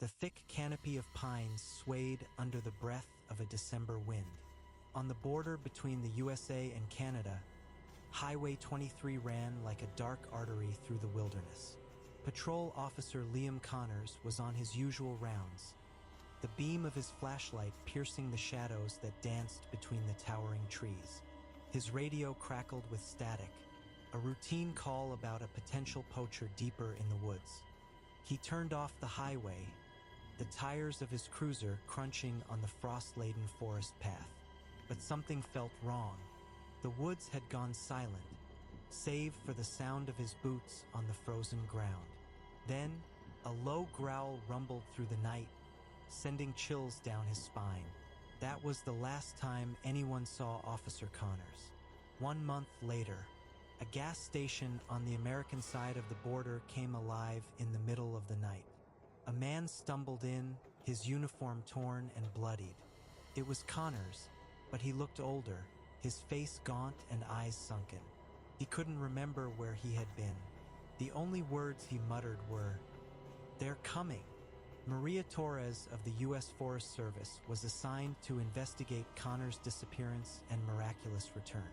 The thick canopy of pines swayed under the breath of a December wind. On the border between the USA and Canada, Highway 23 ran like a dark artery through the wilderness. Patrol Officer Liam Connors was on his usual rounds, the beam of his flashlight piercing the shadows that danced between the towering trees. His radio crackled with static, a routine call about a potential poacher deeper in the woods. He turned off the highway, the tires of his cruiser crunching on the frost-laden forest path. But something felt wrong. The woods had gone silent, save for the sound of his boots on the frozen ground. Then, a low growl rumbled through the night, sending chills down his spine. That was the last time anyone saw Officer Connors. 1 month later, a gas station on the American side of the border came alive in the middle of the night. A man stumbled in, his uniform torn and bloodied. It was Connors, but he looked older, his face gaunt and eyes sunken. He couldn't remember where he had been. The only words he muttered were, "They're coming." Maria Torres of the U.S. Forest Service was assigned to investigate Connor's disappearance and miraculous return.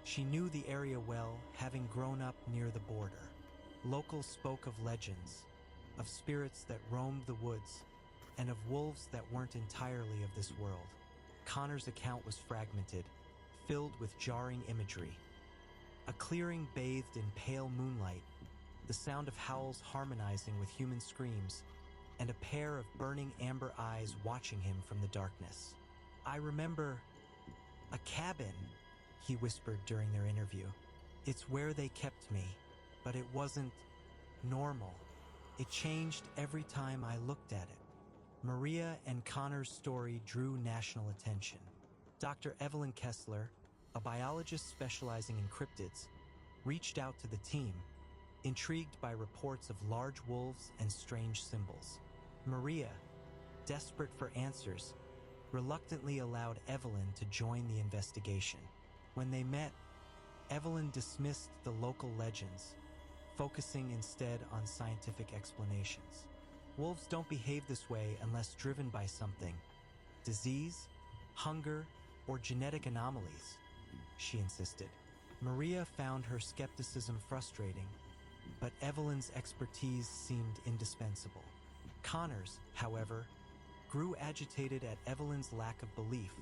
She knew the area well, having grown up near the border. Locals spoke of legends, of spirits that roamed the woods, and of wolves that weren't entirely of this world. Connor's account was fragmented, filled with jarring imagery. A clearing bathed in pale moonlight, the sound of howls harmonizing with human screams, and a pair of burning amber eyes watching him from the darkness. "I remember a cabin," he whispered during their interview. "It's where they kept me, but it wasn't normal. It changed every time I looked at it." Maria and Connor's story drew national attention. Dr. Evelyn Kessler, a biologist specializing in cryptids, reached out to the team, intrigued by reports of large wolves and strange symbols. Maria, desperate for answers, reluctantly allowed Evelyn to join the investigation. When they met, Evelyn dismissed the local legends, focusing instead on scientific explanations. "Wolves don't behave this way unless driven by something. Disease, hunger, or genetic anomalies," she insisted. Maria found her skepticism frustrating, but Evelyn's expertise seemed indispensable. Connors, however, grew agitated at Evelyn's lack of belief,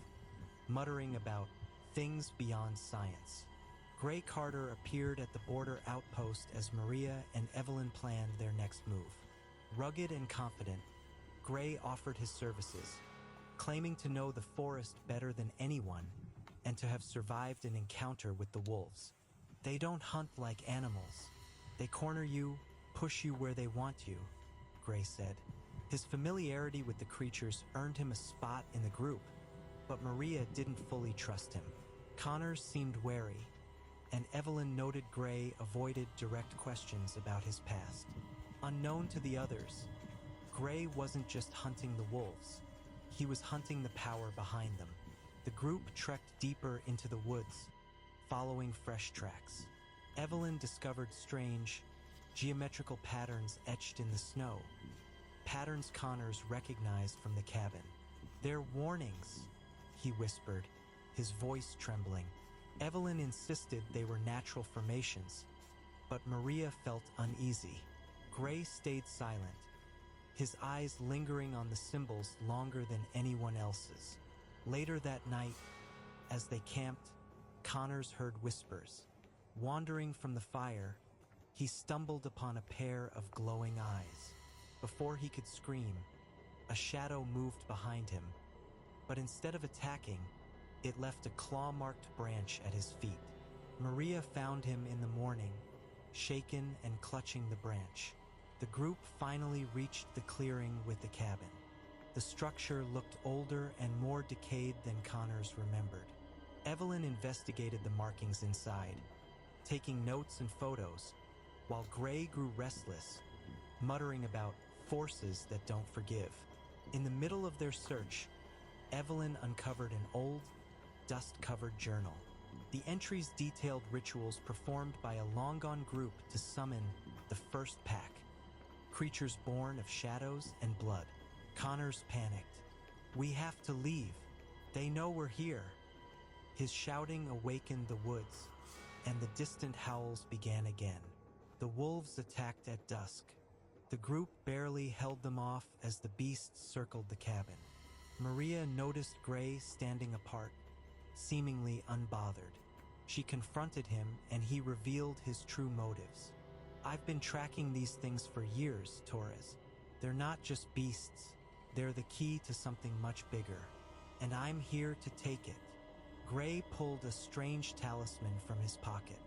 muttering about things beyond science. Gray Carter appeared at the border outpost as Maria and Evelyn planned their next move. Rugged and confident, Gray offered his services, claiming to know the forest better than anyone and to have survived an encounter with the wolves. "They don't hunt like animals. They corner you, push you where they want you," Gray said. His familiarity with the creatures earned him a spot in the group, but Maria didn't fully trust him. Connors seemed wary, and Evelyn noted Gray avoided direct questions about his past. Unknown to the others, Gray wasn't just hunting the wolves. He was hunting the power behind them. The group trekked deeper into the woods, following fresh tracks. Evelyn discovered strange, geometrical patterns etched in the snow, patterns Connors recognized from the cabin. "They're warnings," he whispered, his voice trembling. Evelyn insisted they were natural formations, but Maria felt uneasy. Gray stayed silent, his eyes lingering on the symbols longer than anyone else's. Later that night, as they camped, Connors heard whispers. Wandering from the fire, he stumbled upon a pair of glowing eyes. Before he could scream, a shadow moved behind him, but instead of attacking, it left a claw-marked branch at his feet. Maria found him in the morning, shaken and clutching the branch. The group finally reached the clearing with the cabin. The structure looked older and more decayed than Connors remembered. Evelyn investigated the markings inside, taking notes and photos, while Gray grew restless, muttering about forces that don't forgive. In the middle of their search, Evelyn uncovered an old, dust-covered journal. The entries detailed rituals performed by a long-gone group to summon the first pack, creatures born of shadows and blood. Connors panicked. "We have to leave. They know we're here." His shouting awakened the woods, and the distant howls began again. The wolves attacked at dusk. The group barely held them off as the beasts circled the cabin. Maria noticed Gray standing apart, seemingly unbothered. She confronted him, and he revealed his true motives. "I've been tracking these things for years, Torres. They're not just beasts. They're the key to something much bigger, and I'm here to take it." Gray pulled a strange talisman from his pocket.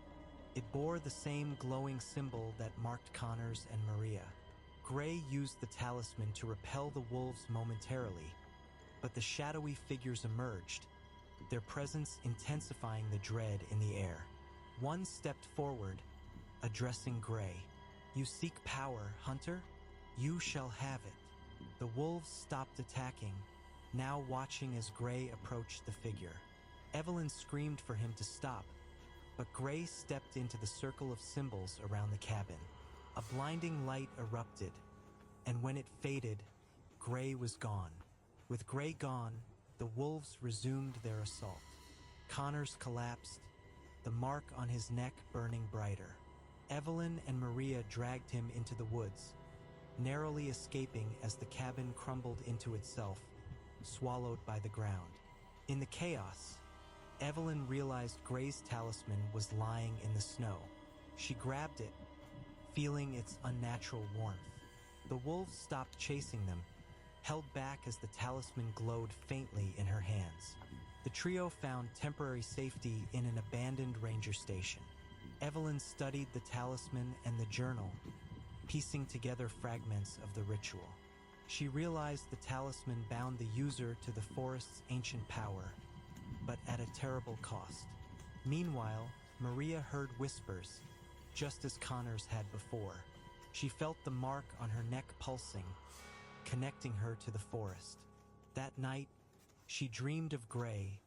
It bore the same glowing symbol that marked Connors and Maria. Gray used the talisman to repel the wolves momentarily, but the shadowy figures emerged, their presence intensifying the dread in the air. One stepped forward, addressing Gray. "You seek power, Hunter? You shall have it." The wolves stopped attacking, now watching as Gray approached the figure. Evelyn screamed for him to stop, but Gray stepped into the circle of symbols around the cabin. A blinding light erupted, and when it faded, Gray was gone. With Gray gone, the wolves resumed their assault. Connors collapsed, the mark on his neck burning brighter. Evelyn and Maria dragged him into the woods, narrowly escaping as the cabin crumbled into itself, swallowed by the ground. In the chaos, Evelyn realized Gray's talisman was lying in the snow. She grabbed it, feeling its unnatural warmth. The wolves stopped chasing them, held back as the talisman glowed faintly in her hands. The trio found temporary safety in an abandoned ranger station. Evelyn studied the talisman and the journal, piecing together fragments of the ritual. She realized the talisman bound the user to the forest's ancient power, but at a terrible cost. Meanwhile, Maria heard whispers, just as Connors had before. She felt the mark on her neck pulsing, connecting her to the forest. That night, she dreamed of Gray,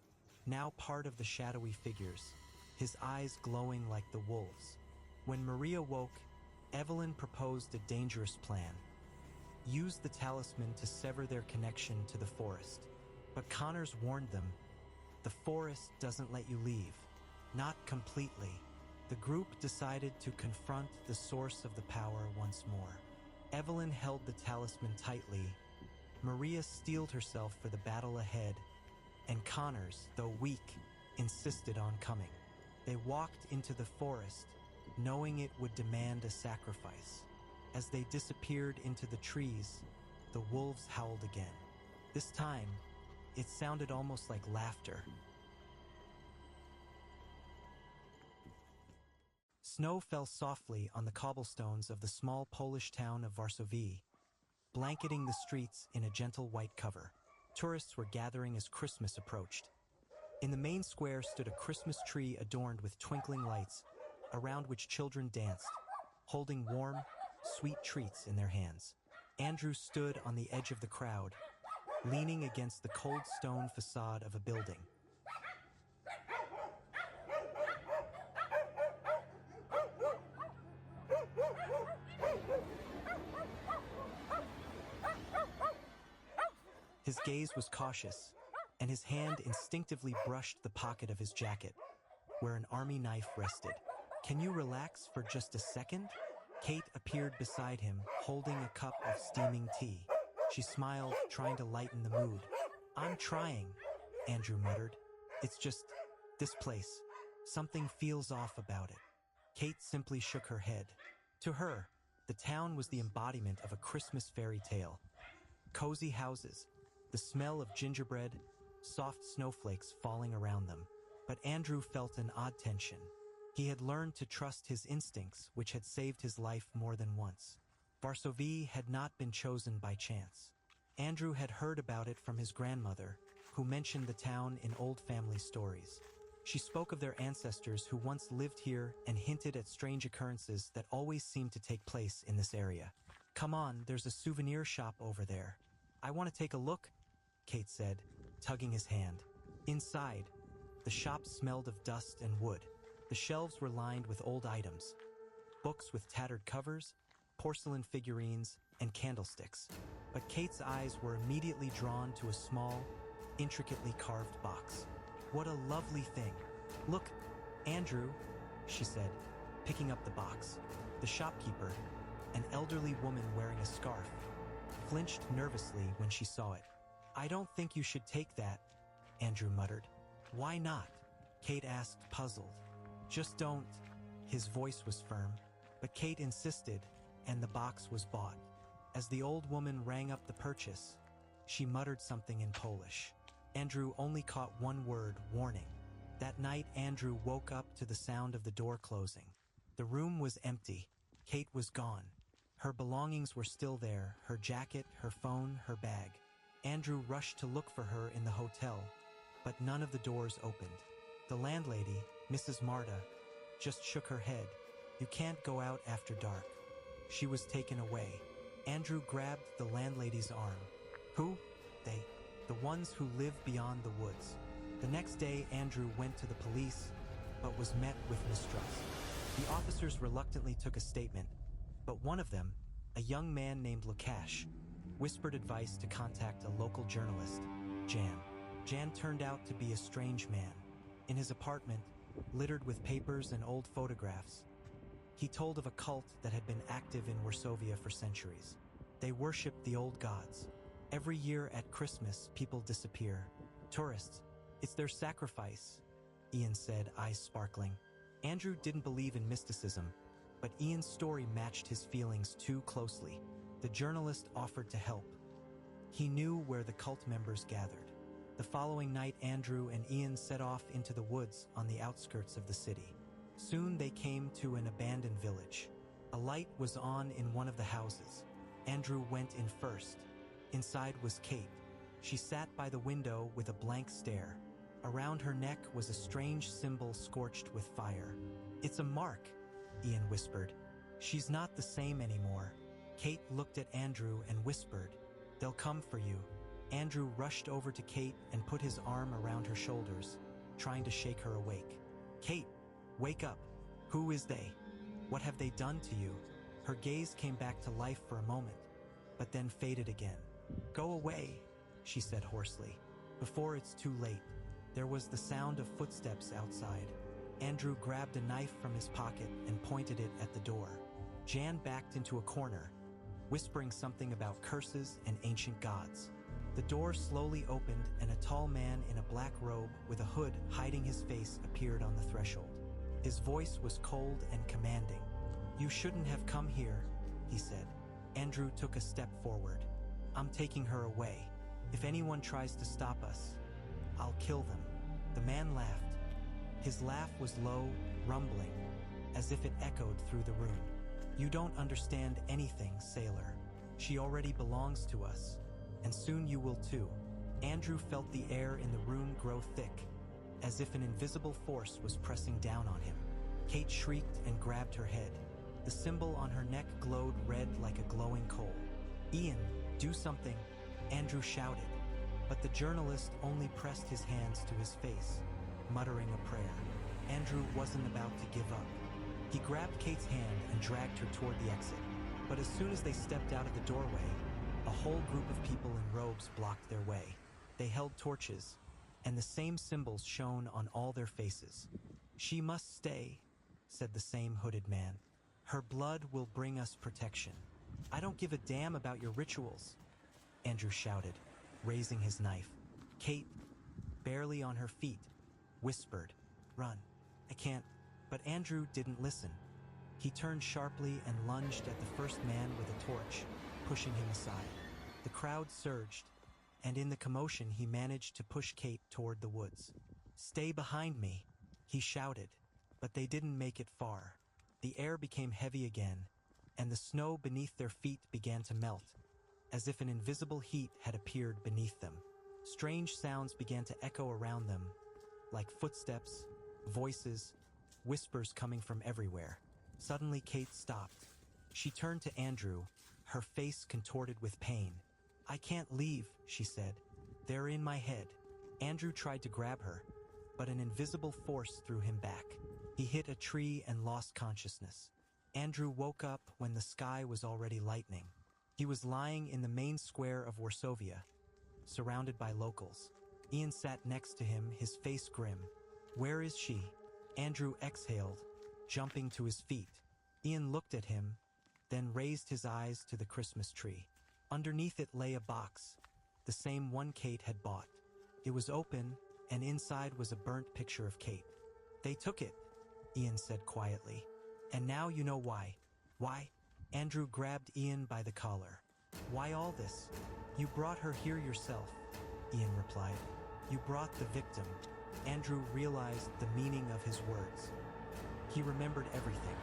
now part of the shadowy figures, his eyes glowing like the wolves. When Maria woke, Evelyn proposed a dangerous plan. Use the talisman to sever their connection to the forest. But Connors warned them, "The forest doesn't let you leave." Not completely. The group decided to confront the source of the power once more. Evelyn held the talisman tightly. Maria steeled herself for the battle ahead, and Connors, though weak, insisted on coming. They walked into the forest, knowing it would demand a sacrifice. As they disappeared into the trees, the wolves howled again. This time, it sounded almost like laughter. Snow fell softly on the cobblestones of the small Polish town of Varsovie, blanketing the streets in a gentle white cover. Tourists were gathering as Christmas approached. In the main square stood a Christmas tree adorned with twinkling lights, around which children danced, holding warm, sweet treats in their hands. Andrew stood on the edge of the crowd, leaning against the cold stone facade of a building. His gaze was cautious, and his hand instinctively brushed the pocket of his jacket, where an army knife rested. "Can you relax for just a second?" Kate appeared beside him, holding a cup of steaming tea. She smiled, trying to lighten the mood. "I'm trying," Andrew muttered. "It's just this place. Something feels off about it." Kate simply shook her head. To her, the town was the embodiment of a Christmas fairy tale. Cozy houses, the smell of gingerbread, soft snowflakes falling around them. But Andrew felt an odd tension. He had learned to trust his instincts, which had saved his life more than once. Varsovie had not been chosen by chance. Andrew had heard about it from his grandmother, who mentioned the town in old family stories. She spoke of their ancestors who once lived here and hinted at strange occurrences that always seemed to take place in this area. "Come on, there's a souvenir shop over there. I want to take a look," Kate said, tugging his hand. Inside, the shop smelled of dust and wood. The shelves were lined with old items, books with tattered covers, porcelain figurines, and candlesticks. But Kate's eyes were immediately drawn to a small, intricately carved box. "What a lovely thing. Look, Andrew," she said, picking up the box. The shopkeeper, an elderly woman wearing a scarf, flinched nervously when she saw it. "I don't think you should take that," Andrew muttered. "Why not?" Kate asked, puzzled. "Just don't." His voice was firm, but Kate insisted, and the box was bought. As the old woman rang up the purchase, she muttered something in Polish. Andrew only caught one word: warning. That night, Andrew woke up to the sound of the door closing. The room was empty. Kate was gone. Her belongings were still there: her jacket, her phone, her bag. Andrew rushed to look for her in the hotel, but none of the doors opened. The landlady, Mrs. Marta, just shook her head. "You can't go out after dark." She was taken away. Andrew grabbed the landlady's arm. "Who?" "They. The ones who live beyond the woods." The next day, Andrew went to the police, but was met with mistrust. The officers reluctantly took a statement, but one of them, a young man named Lukash, whispered advice to contact a local journalist, Jan. Jan turned out to be a strange man. In his apartment, littered with papers and old photographs, he told of a cult that had been active in Warsaw for centuries. They worshipped the old gods. Every year at Christmas, people disappear. Tourists. It's their sacrifice, Ian said, eyes sparkling. Andrew didn't believe in mysticism, but Ian's story matched his feelings too closely. The journalist offered to help. He knew where the cult members gathered. The following night, Andrew and Ian set off into the woods on the outskirts of the city. Soon they came to an abandoned village. A light was on in one of the houses. Andrew went in first. Inside was Kate. She sat by the window with a blank stare. Around her neck was a strange symbol scorched with fire. "It's a mark," Ian whispered. "She's not the same anymore." Kate looked at Andrew and whispered, "They'll come for you." Andrew rushed over to Kate and put his arm around her shoulders, trying to shake her awake. "Kate, wake up. Who is they? What have they done to you?" Her gaze came back to life for a moment, but then faded again. "Go away," she said hoarsely, "before it's too late." There was the sound of footsteps outside. Andrew grabbed a knife from his pocket and pointed it at the door. Jan backed into a corner, whispering something about curses and ancient gods. The door slowly opened and a tall man in a black robe with a hood hiding his face appeared on the threshold. His voice was cold and commanding. "You shouldn't have come here," he said. Andrew took a step forward. "I'm taking her away. If anyone tries to stop us, I'll kill them." The man laughed. His laugh was low, rumbling, as if it echoed through the room. "You don't understand anything, sailor. She already belongs to us, and soon you will too." Andrew felt the air in the room grow thick, as if an invisible force was pressing down on him. Kate shrieked and grabbed her head. The symbol on her neck glowed red like a glowing coal. "Ian, do something," Andrew shouted. But the journalist only pressed his hands to his face, muttering a prayer. Andrew wasn't about to give up. He grabbed Kate's hand and dragged her toward the exit. But as soon as they stepped out of the doorway, a whole group of people in robes blocked their way. They held torches, and the same symbols shone on all their faces. "She must stay," said the same hooded man. "Her blood will bring us protection." "I don't give a damn about your rituals," Andrew shouted, raising his knife. Kate, barely on her feet, whispered, "Run. I can't." But Andrew didn't listen. He turned sharply and lunged at the first man with a torch, pushing him aside. The crowd surged, and in the commotion he managed to push Kate toward the woods. "Stay behind me," he shouted, but they didn't make it far. The air became heavy again, and the snow beneath their feet began to melt, as if an invisible heat had appeared beneath them. Strange sounds began to echo around them, like footsteps, voices, whispers coming from everywhere. Suddenly Kate stopped. She turned to Andrew, her face contorted with pain. "I can't leave," she said. "They're in my head." Andrew tried to grab her, but an invisible force threw him back. He hit a tree and lost consciousness. Andrew woke up when the sky was already lightening. He was lying in the main square of Warsovia, surrounded by locals. Ian sat next to him, his face grim. "Where is she?" Andrew exhaled, jumping to his feet. Ian looked at him, then raised his eyes to the Christmas tree. Underneath it lay a box, the same one Kate had bought. It was open, and inside was a burnt picture of Kate. "They took it," Ian said quietly. "And now you know why." "Why?" Andrew grabbed Ian by the collar. "Why all this?" "You brought her here yourself," Ian replied. "You brought the victim." Andrew realized the meaning of his words. He remembered everything.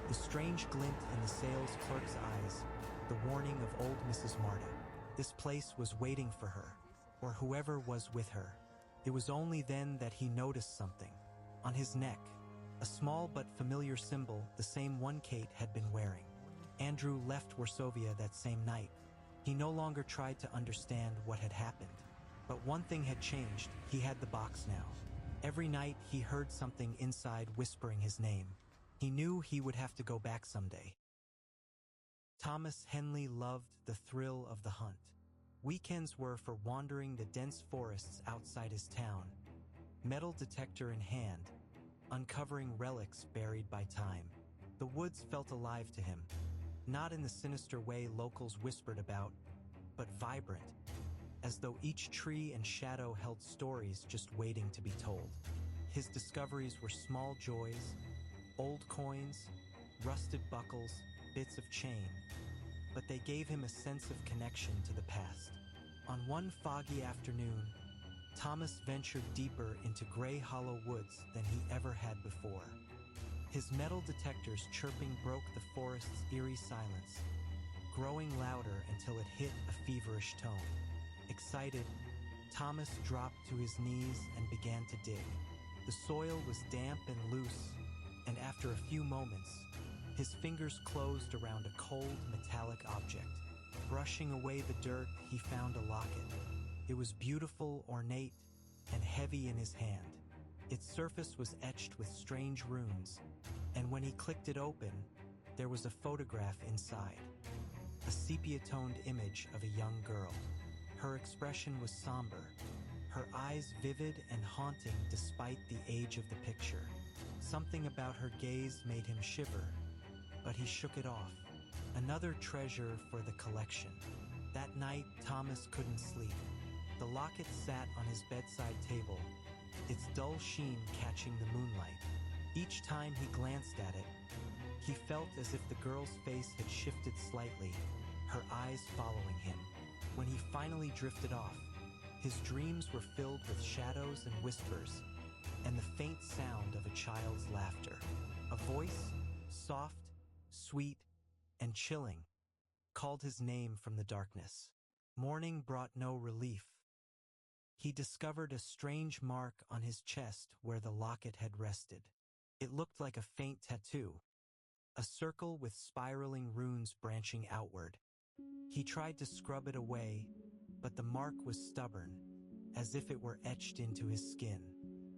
The strange glint in the sales clerk's eyes, the warning of old Mrs. Marta. This place was waiting for her, or whoever was with her. It was only then that he noticed something. On his neck, a small but familiar symbol, the same one Kate had been wearing. Andrew left Warsovia that same night. He no longer tried to understand what had happened. But one thing had changed. He had the box now. Every night he heard something inside whispering his name. He knew he would have to go back someday. Thomas Henley loved the thrill of the hunt. Weekends were for wandering the dense forests outside his town, metal detector in hand, uncovering relics buried by time. The woods felt alive to him, not in the sinister way locals whispered about, but vibrant, as though each tree and shadow held stories just waiting to be told. His discoveries were small joys, old coins, rusted buckles, bits of chain, but they gave him a sense of connection to the past. On one foggy afternoon, Thomas ventured deeper into Grey Hollow woods than he ever had before. His metal detector's chirping broke the forest's eerie silence, growing louder until it hit a feverish tone. Excited, Thomas dropped to his knees and began to dig. The soil was damp and loose, and after a few moments, his fingers closed around a cold, metallic object. Brushing away the dirt, he found a locket. It was beautiful, ornate, and heavy in his hand. Its surface was etched with strange runes, and when he clicked it open, there was a photograph inside. A sepia-toned image of a young girl. Her expression was somber, her eyes vivid and haunting despite the age of the picture. Something about her gaze made him shiver, but he shook it off. Another treasure for the collection. That night, Thomas couldn't sleep. The locket sat on his bedside table, its dull sheen catching the moonlight. Each time he glanced at it, he felt as if the girl's face had shifted slightly, her eyes following him. When he finally drifted off, his dreams were filled with shadows and whispers, and the faint sound of a child's laughter. A voice, soft, sweet, and chilling, called his name from the darkness. Morning brought no relief. He discovered a strange mark on his chest where the locket had rested. It looked like a faint tattoo, a circle with spiraling runes branching outward. He tried to scrub it away, but the mark was stubborn, as if it were etched into his skin.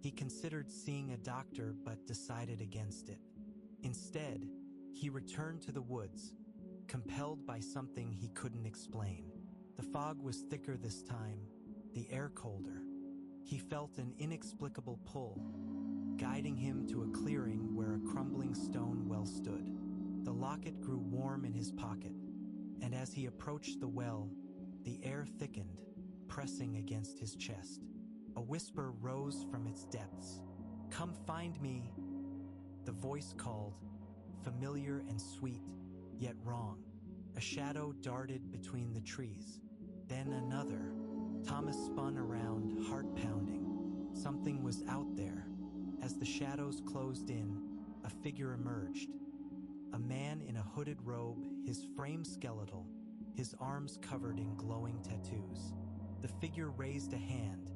He considered seeing a doctor but decided against it. Instead, he returned to the woods, compelled by something he couldn't explain. The fog was thicker this time, the air colder. He felt an inexplicable pull, guiding him to a clearing where a crumbling stone well stood. The locket grew warm in his pocket, and as he approached the well, the air thickened, pressing against his chest. A whisper rose from its depths. "Come find me," the voice called, familiar and sweet, yet wrong. A shadow darted between the trees. Then another. Thomas spun around, heart pounding. Something was out there. As the shadows closed in, a figure emerged. A man in a hooded robe, his frame skeletal, his arms covered in glowing tattoos. The figure raised a hand,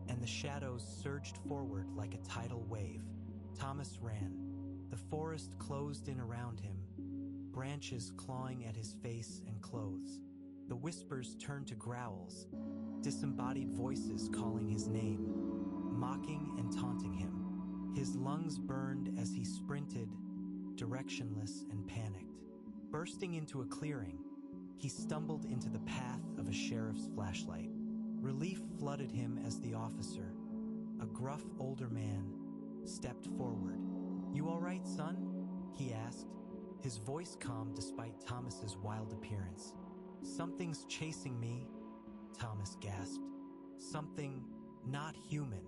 and the shadows surged forward like a tidal wave. Thomas ran. The forest closed in around him, branches clawing at his face and clothes. The whispers turned to growls, disembodied voices calling his name, mocking and taunting him. His lungs burned as he sprinted, directionless and panicked. Bursting into a clearing, He stumbled into the path of a sheriff's flashlight. Relief flooded him as the officer, a gruff older man, stepped forward. "You all right, son?" he asked, his voice calm despite Thomas's wild appearance. "Something's chasing me," Thomas gasped. "Something not human."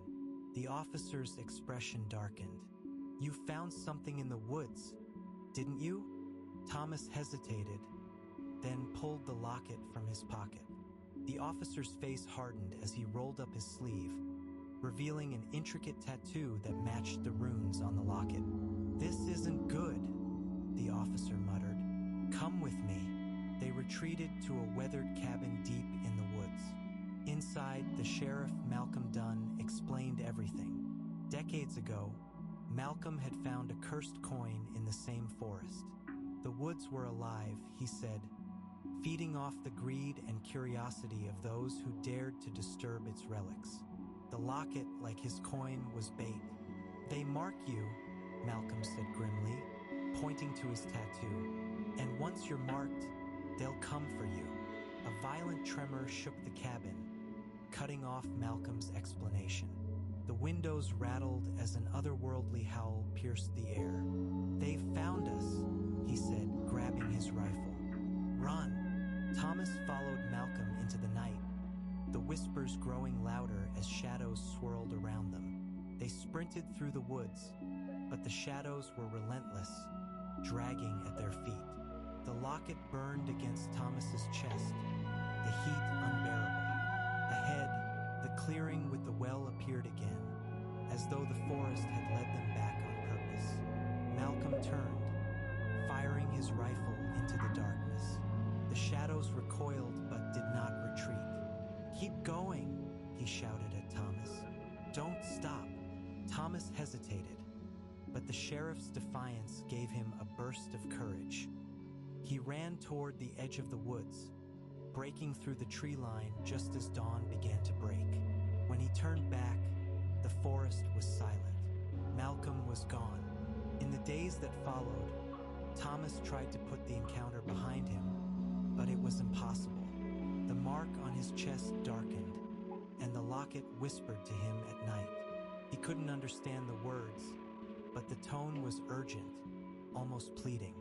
The officer's expression darkened. "You found something in the woods, didn't you?" Thomas hesitated, then pulled the locket from his pocket. The officer's face hardened as he rolled up his sleeve, revealing an intricate tattoo that matched the runes on the locket. "This isn't good," the officer muttered. "Come with me." They retreated to a weathered cabin deep in the woods. Inside, the sheriff, Malcolm Dunn, explained everything. Decades ago, Malcolm had found a cursed coin in the same forest. The woods were alive, he said, feeding off the greed and curiosity of those who dared to disturb its relics. The locket, like his coin, was bait. "They mark you," Malcolm said grimly, pointing to his tattoo. "And once you're marked, they'll come for you." A violent tremor shook the cabin, cutting off Malcolm's explanation. The windows rattled as an otherworldly howl pierced the air. "They've found us," he said, grabbing his rifle. "Run!" Thomas followed Malcolm into the night, the whispers growing louder as shadows swirled around them. They sprinted through the woods, but the shadows were relentless, dragging at their feet. The locket burned against Thomas's chest, the heat unbearable. Ahead, the clearing with the well appeared again, as though the forest had led them back on purpose. Malcolm turned, firing his rifle into the darkness. The shadows recoiled but did not retreat. "Keep going," he shouted at Thomas. "Don't stop." Thomas hesitated, but the sheriff's defiance gave him a burst of courage. He ran toward the edge of the woods, breaking through the tree line just as dawn began to break. When he turned back, the forest was silent. Malcolm was gone. In the days that followed, Thomas tried to put the encounter behind him, but it was impossible. The mark on his chest darkened, and the locket whispered to him at night. He couldn't understand the words, but the tone was urgent, almost pleading.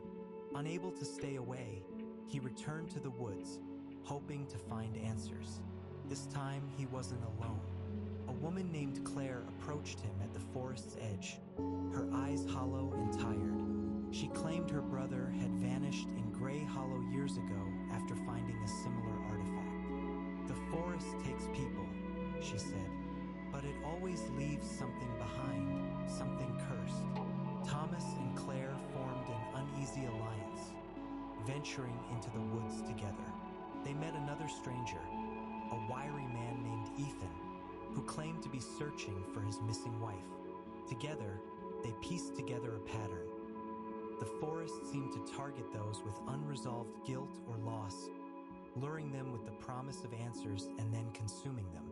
Unable to stay away, he returned to the woods, hoping to find answers. This time, he wasn't alone. A woman named Claire approached him at the forest's edge, her eyes hollow and tired. She claimed her brother had vanished in Gray Hollow years ago after finding a similar artifact. "The forest takes people," she said, "but it always leaves something behind, something cursed." Thomas and Claire formed an uneasy alliance, venturing into the woods together. They met another stranger, a wiry man named Ethan, who claimed to be searching for his missing wife. Together, they pieced together a pattern. The forest seemed to target those with unresolved guilt or loss, luring them with the promise of answers and then consuming them.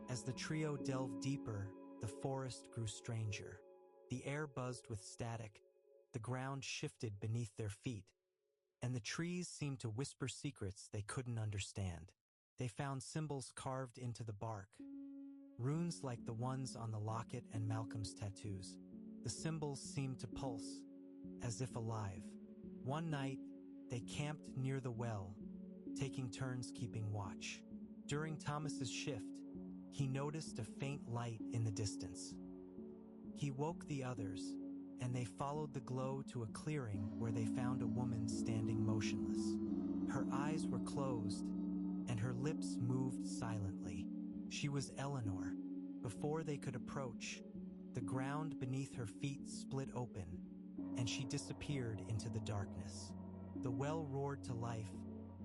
As the trio delved deeper, the forest grew stranger. The air buzzed with static, the ground shifted beneath their feet, and the trees seemed to whisper secrets they couldn't understand. They found symbols carved into the bark, runes like the ones on the locket and Malcolm's tattoos. The symbols seemed to pulse, as if alive. One night, they camped near the well, taking turns keeping watch. During Thomas's shift, he noticed a faint light in the distance. He woke the others, and they followed the glow to a clearing where they found a woman standing motionless. Her eyes were closed, and her lips moved silently. She was Eleanor. Before they could approach, the ground beneath her feet split open, and she disappeared into the darkness. The well roared to life,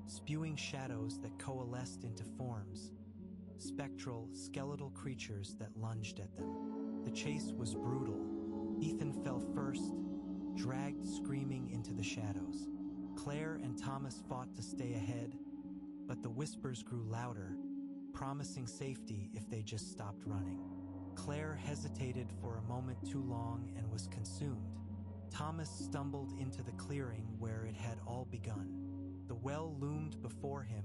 spewing shadows that coalesced into forms, spectral, skeletal creatures that lunged at them. The chase was brutal. Ethan fell first, dragged screaming into the shadows. Claire and Thomas fought to stay ahead, but the whispers grew louder, promising safety if they just stopped running. Claire hesitated for a moment too long and was consumed. Thomas stumbled into the clearing where it had all begun. The well loomed before him,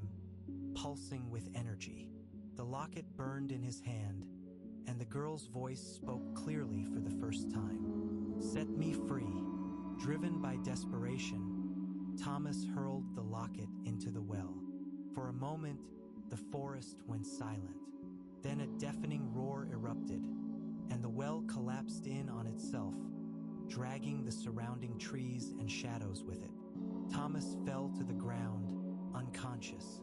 pulsing with energy. The locket burned in his hand, and the girl's voice spoke clearly for the first time. "Set me free." Driven by desperation, Thomas hurled the locket into the well. For a moment, the forest went silent. Then a deafening roar erupted, and the well collapsed in on itself, dragging the surrounding trees and shadows with it. Thomas fell to the ground, unconscious.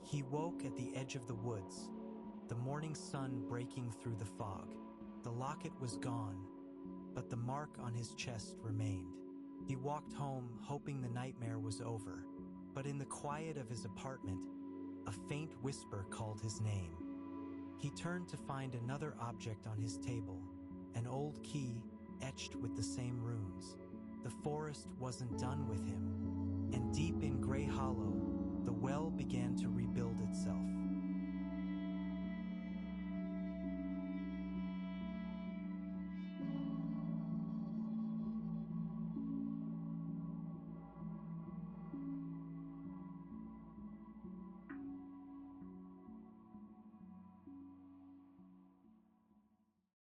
He woke at the edge of the woods, the morning sun breaking through the fog. The locket was gone, but the mark on his chest remained. He walked home, hoping the nightmare was over, but in the quiet of his apartment, a faint whisper called his name. He turned to find another object on his table, an old key etched with the same runes. The forest wasn't done with him, and deep in Grey Hollow, the well began to rebuild itself.